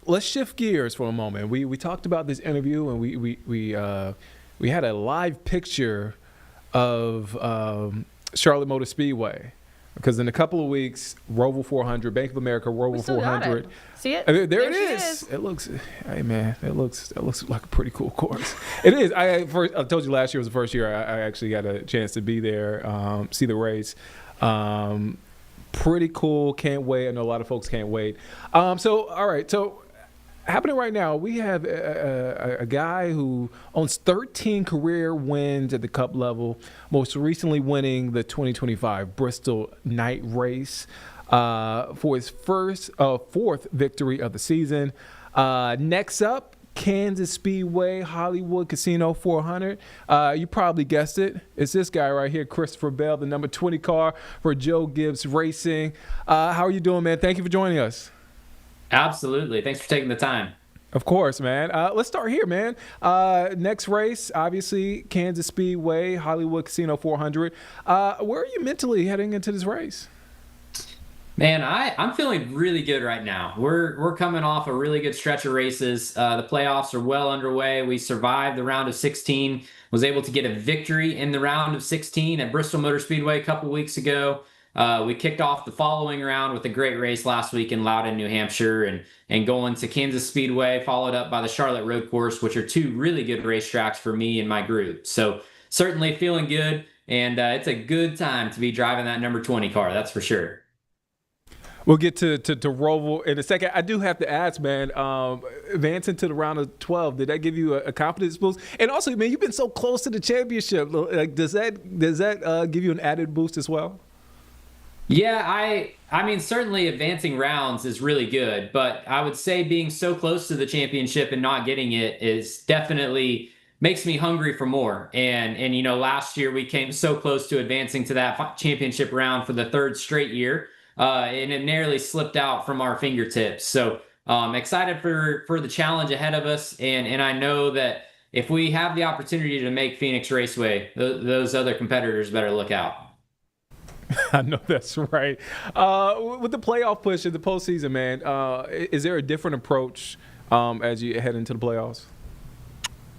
Let's shift gears for a moment. We talked about this interview, and we had a live picture of Charlotte Motor Speedway, because in a couple of weeks, Roval 400, Bank of America Roval 400. See it? I mean, there it is. It looks, hey man, that looks like a pretty cool course. It is. I told you last year was the first year I actually got a chance to be there, see the race. Pretty cool. Can't wait. I know a lot of folks can't wait. So happening right now, we have a guy who owns 13 career wins at the Cup level, most recently winning the 2025 Bristol Night Race for his fourth victory of the season. Next up, Kansas Speedway Hollywood Casino 400. You probably guessed it. It's this guy right here, Christopher Bell, the number 20 car for Joe Gibbs Racing. How are you doing, man? Thank you for joining us. Absolutely. Thanks for taking the time. Of course, man. Let's start here, man. Next race, obviously, Kansas Speedway, Hollywood Casino 400. Where are you mentally heading into this race? Man, I'm feeling really good right now. We're coming off a really good stretch of races. The playoffs are well underway. We survived the round of 16, was able to get a victory in the round of 16 at Bristol Motor Speedway a couple weeks ago. We kicked off the following round with a great race last week in Loudon, New Hampshire, and going to Kansas Speedway, followed up by the Charlotte Road Course, which are two really good racetracks for me and my group. So certainly feeling good, and it's a good time to be driving that number 20 car, that's for sure. We'll get to Roval in a second. I do have to ask, man, advancing to the round of 12, did that give you a confidence boost? And also, man, you've been so close to the championship. Like, does that give you an added boost as well? Yeah, I mean, certainly advancing rounds is really good, but I would say being so close to the championship and not getting it is definitely makes me hungry for more. And you know, last year we came so close to advancing to that championship round for the third straight year, and it nearly slipped out from our fingertips. So excited for the challenge ahead of us, and I know that if we have the opportunity to make Phoenix Raceway, those other competitors better look out. I know that's right. With the playoff push in the postseason, man, is there a different approach as you head into the playoffs?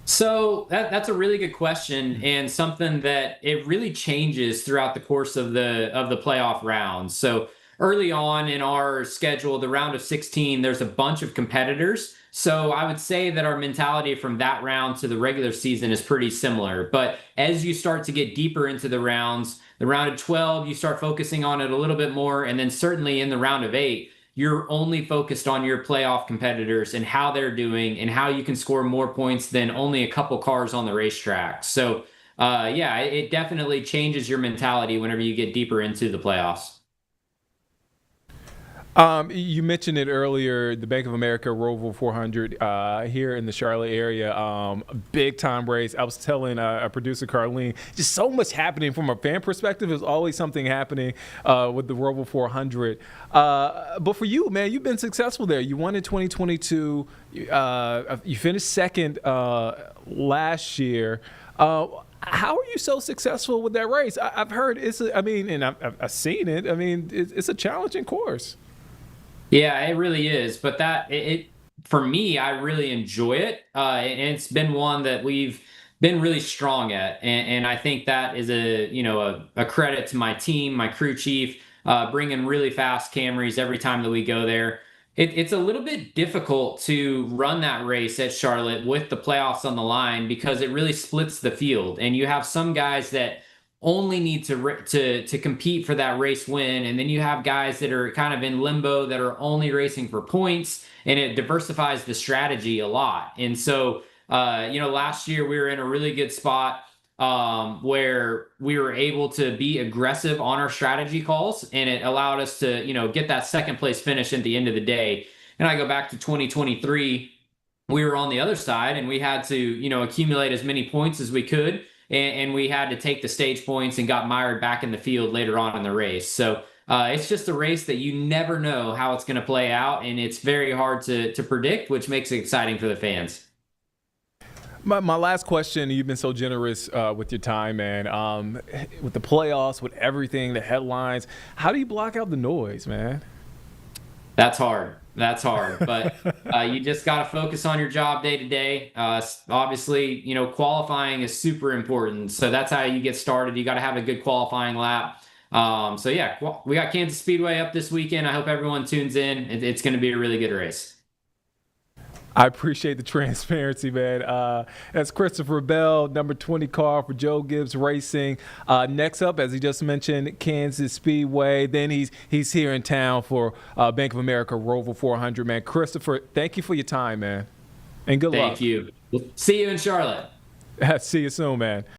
So that's a really good question, and something that it really changes throughout the course of the playoff rounds. So early on in our schedule, the round of 16, there's a bunch of competitors. So I would say that our mentality from that round to the regular season is pretty similar. But as you start to get deeper into the rounds, the round of 12, you start focusing on it a little bit more. And then certainly in the round of 8, you're only focused on your playoff competitors and how they're doing and how you can score more points than only a couple cars on the racetrack. So, yeah, it definitely changes your mentality whenever you get deeper into the playoffs. You mentioned it earlier, the Bank of America Roval 400 here in the Charlotte area, big time race. I was telling our producer Carlene, just so much happening from a fan perspective. There's always something happening with the Roval 400. But for you, man, you've been successful there. You won in 2022. You finished second last year. How are you so successful with that race? I've heard I've seen it. I mean, it's a challenging course. Yeah, it really is. But for me, I really enjoy it. And it's been one that we've been really strong at. And I think that is a credit to my team, my crew chief, bringing really fast Camrys every time that we go there. It's a little bit difficult to run that race at Charlotte with the playoffs on the line because it really splits the field. And you have some guys that only need to compete for that race win, and then you have guys that are kind of in limbo that are only racing for points, and it diversifies the strategy a lot. And so last year we were in a really good spot where we were able to be aggressive on our strategy calls, and it allowed us to get that second place finish at the end of the day. And I go back to 2023, we were on the other side, and we had to accumulate as many points as we could. And we had to take the stage points and got mired back in the field later on in the race. So it's just a race that you never know how it's going to play out, and it's very hard to predict, which makes it exciting for the fans. My last question, you've been so generous with your time, man. With the playoffs, with everything, the headlines, how do you block out the noise, man? That's hard. That's hard, but you just got to focus on your job day to day. Obviously, qualifying is super important. So that's how you get started. You got to have a good qualifying lap. So yeah, we got Kansas Speedway up this weekend. I hope everyone tunes in. It's going to be a really good race. I appreciate the transparency, man. That's Christopher Bell, number 20 car for Joe Gibbs Racing. Next up, as he just mentioned, Kansas Speedway. Then he's here in town for Bank of America Roval 400, man. Christopher, thank you for your time, man. And good luck. Thank you. We'll see you in Charlotte. See you soon, man.